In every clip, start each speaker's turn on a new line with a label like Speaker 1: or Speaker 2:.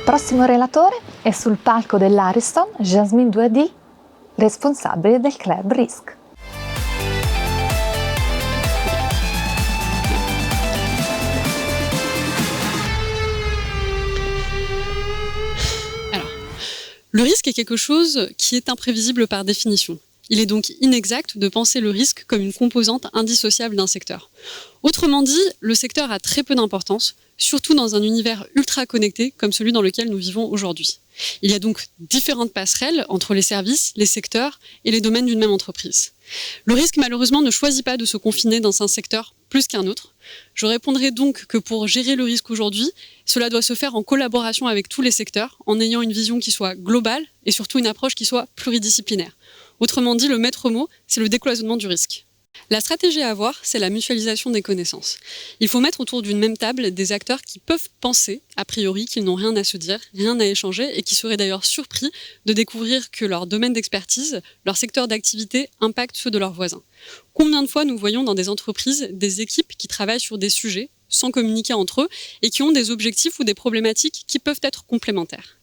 Speaker 1: prossimo relatore è sul palco dell'Ariston Jasmine Douadi, responsabile del club RISC.
Speaker 2: Alors, le risque est quelque chose qui est imprévisible par définition. Il est donc inexact de penser le risque comme une composante indissociable d'un secteur. Autrement dit, le secteur a très peu d'importance, surtout dans un univers ultra connecté comme celui dans lequel nous vivons aujourd'hui. Il y a donc différentes passerelles entre les services, les secteurs et les domaines d'une même entreprise. Le risque, malheureusement, ne choisit pas de se confiner dans un secteur plus qu'un autre. Je répondrai donc que pour gérer le risque aujourd'hui, cela doit se faire en collaboration avec tous les secteurs, en ayant une vision qui soit globale et surtout une approche qui soit pluridisciplinaire. Autrement dit, le maître mot, c'est le décloisonnement du risque. La stratégie à avoir, c'est la mutualisation des connaissances. Il faut mettre autour d'une même table des acteurs qui peuvent penser, a priori, qu'ils n'ont rien à se dire, rien à échanger, et qui seraient d'ailleurs surpris de découvrir que leur domaine d'expertise, leur secteur d'activité impacte ceux de leurs voisins. Combien de fois nous voyons dans des entreprises des équipes qui travaillent sur des sujets sans communiquer entre eux et qui ont des objectifs ou des problématiques qui peuvent être complémentaires.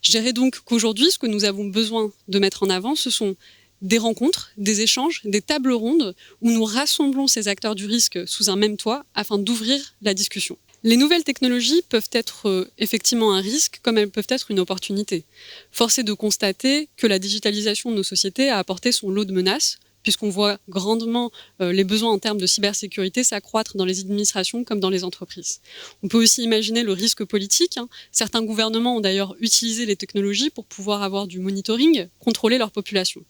Speaker 2: Je dirais donc qu'aujourd'hui, ce que nous avons besoin de mettre en avant, ce sont des rencontres, des échanges, des tables rondes où nous rassemblons ces acteurs du risque sous un même toit afin d'ouvrir la discussion. Les nouvelles technologies peuvent être effectivement un risque comme elles peuvent être une opportunité. Force est de constater que la digitalisation de nos sociétés a apporté son lot de menaces, puisqu'on voit grandement les besoins en termes de cybersécurité s'accroître dans les administrations comme dans les entreprises. On peut aussi imaginer le risque politique. Certains gouvernements ont d'ailleurs utilisé les technologies pour pouvoir avoir du monitoring, contrôler leur population.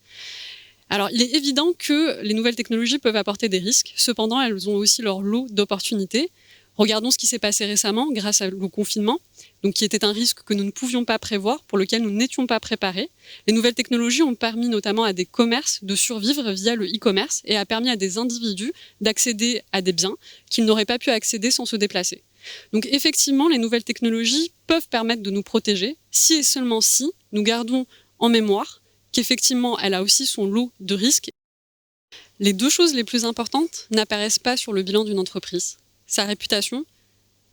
Speaker 2: Alors, il est évident que les nouvelles technologies peuvent apporter des risques. Cependant, elles ont aussi leur lot d'opportunités. Regardons ce qui s'est passé récemment grâce au confinement, donc qui était un risque que nous ne pouvions pas prévoir, pour lequel nous n'étions pas préparés. Les nouvelles technologies ont permis notamment à des commerces de survivre via le e-commerce et a permis à des individus d'accéder à des biens qu'ils n'auraient pas pu accéder sans se déplacer. Donc effectivement, les nouvelles technologies peuvent permettre de nous protéger, si et seulement si nous gardons en mémoire qu'effectivement, elle a aussi son lot de risques. Les deux choses les plus importantes n'apparaissent pas sur le bilan d'une entreprise: sa réputation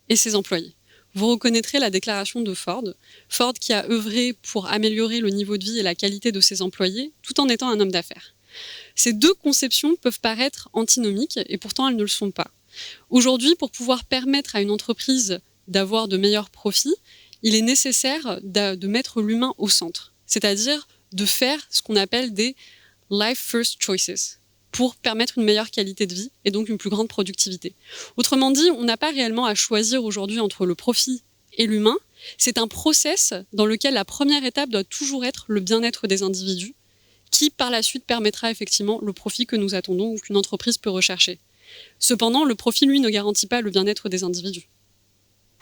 Speaker 2: et ses employés. Vous reconnaîtrez la déclaration de Ford. Ford qui a œuvré pour améliorer le niveau de vie et la qualité de ses employés, tout en étant un homme d'affaires. Ces deux conceptions peuvent paraître antinomiques et pourtant elles ne le sont pas. Aujourd'hui, pour pouvoir permettre à une entreprise d'avoir de meilleurs profits, il est nécessaire de mettre l'humain au centre, c'est-à-dire de faire ce qu'on appelle des life first choices, pour permettre une meilleure qualité de vie et donc une plus grande productivité. Autrement dit, on n'a pas réellement à choisir aujourd'hui entre le profit et l'humain. C'est un process dans lequel la première étape doit toujours être le bien-être des individus, qui par la suite permettra effectivement le profit que nous attendons ou qu'une entreprise peut rechercher. Cependant, le profit, lui, ne garantit pas le bien-être des individus.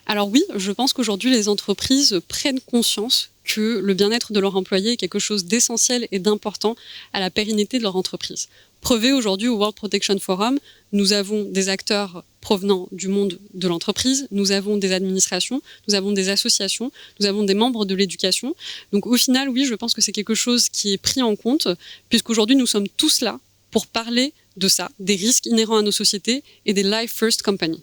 Speaker 2: Alors oui, je pense qu'aujourd'hui, les entreprises prennent conscience que le bien-être de leurs employés est quelque chose d'essentiel et d'important à la pérennité de leur entreprise. Preuve aujourd'hui au World Protection Forum, nous avons des acteurs provenant du monde de l'entreprise, nous avons des administrations, nous avons des associations, nous avons des membres de l'éducation. Donc au final, oui, je pense que c'est quelque chose qui est pris en compte, puisqu'aujourd'hui nous sommes tous là pour parler de ça, des risques inhérents à nos sociétés et des Life First Company.